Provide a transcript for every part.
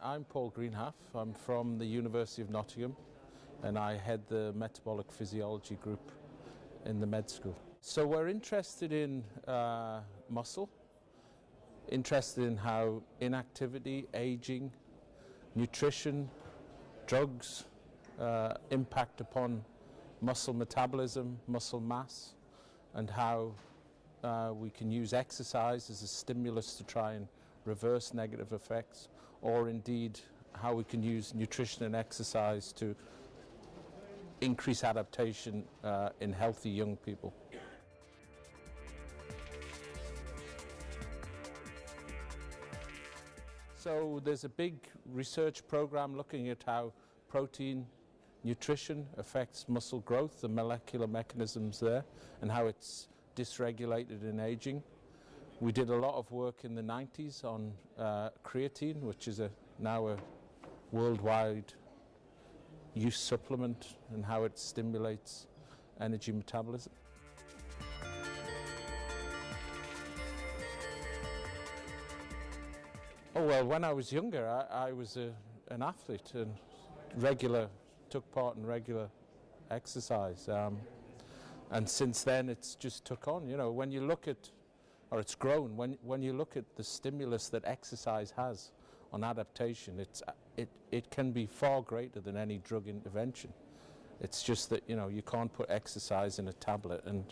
I'm Paul Greenhaff. I'm from the University of Nottingham and I head the Metabolic Physiology group in the med school. So we're interested in muscle, interested in how inactivity, aging, nutrition, drugs impact upon muscle metabolism, muscle mass, and how we can use exercise as a stimulus to try and reverse negative effects, or indeed how we can use nutrition and exercise to increase adaptation in healthy young people. So there's a big research program looking at how protein nutrition affects muscle growth, the molecular mechanisms there, and how it's dysregulated in aging. We did a lot of work in the 90s on creatine, which is now a worldwide use supplement, and how it stimulates energy metabolism. Oh well, when I was younger, I was an athlete and took part in regular exercise. And since then, it's just took on. You know, when you look at, or it's grown, when you look at the stimulus that exercise has on adaptation, it can be far greater than any drug intervention. It's just that, you know, you can't put exercise in a tablet and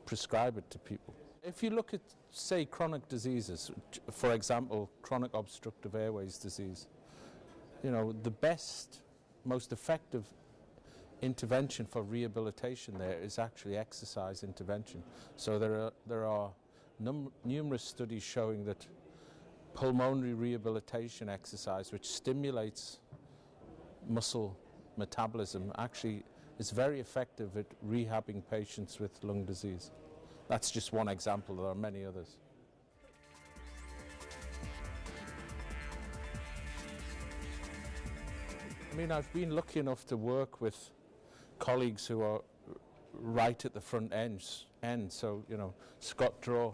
prescribe it to people. If you look at, say, chronic diseases, for example, chronic obstructive airways disease, you know, the best, most effective intervention for rehabilitation there is actually exercise intervention. So there are numerous studies showing that pulmonary rehabilitation exercise, which stimulates muscle metabolism, actually is very effective at rehabbing patients with lung disease. That's just one example. There are many others. I mean, I've been lucky enough to work with colleagues who are right at the front end. So, you know, Scott Draw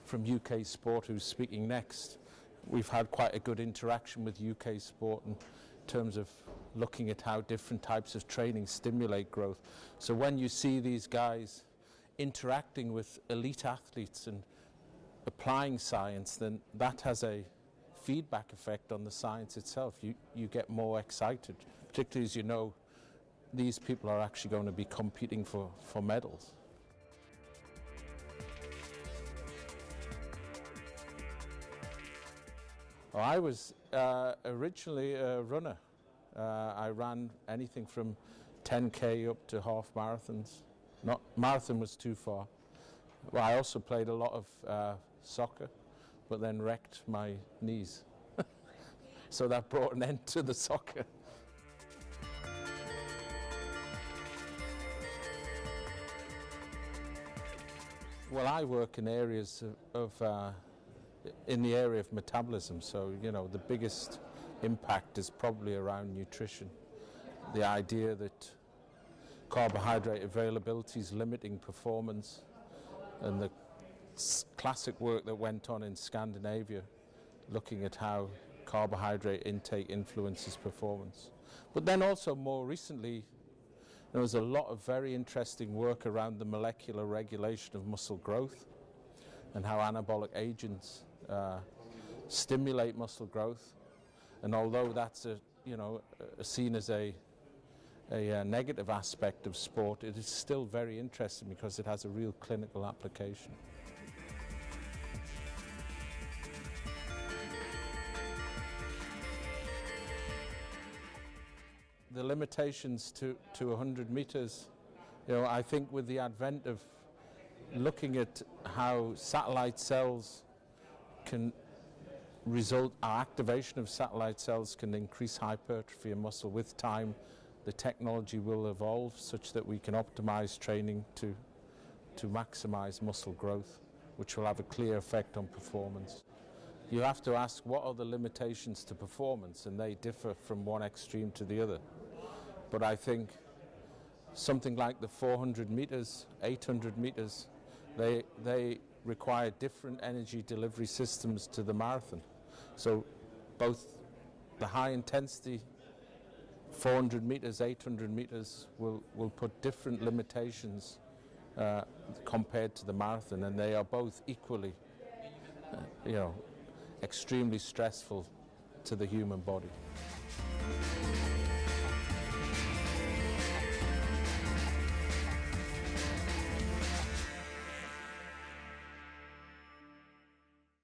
from UK Sport, who's speaking next. We've had quite a good interaction with UK Sport in terms of looking at how different types of training stimulate growth. So when you see these guys interacting with elite athletes and applying science, then that has a feedback effect on the science itself. You get more excited, particularly as you know these people are actually going to be competing for medals. Well, I was originally a runner. I ran anything from 10K up to half marathons. Marathon was too far. Well, I also played a lot of soccer, but then wrecked my knees. So that brought an end to the soccer. Well, I work in areas in the area of metabolism, so, you know, the biggest impact is probably around nutrition. The idea that carbohydrate availability is limiting performance, and the classic work that went on in Scandinavia, looking at how carbohydrate intake influences performance. But then also more recently, there was a lot of very interesting work around the molecular regulation of muscle growth and how anabolic agents stimulate muscle growth. And although that's seen as a negative aspect of sport, it is still very interesting because it has a real clinical application. The limitations to 100 meters, you know, I think with the advent of looking at how satellite cells can result, our activation of satellite cells can increase hypertrophy of muscle. With time, the technology will evolve such that we can optimize training to maximize muscle growth, which will have a clear effect on performance. You have to ask, what are the limitations to performance? And they differ from one extreme to the other. But I think something like the 400 meters, 800 meters, they require different energy delivery systems to the marathon. So both the high intensity 400 meters, 800 meters will put different limitations compared to the marathon, and they are both equally, extremely stressful to the human body.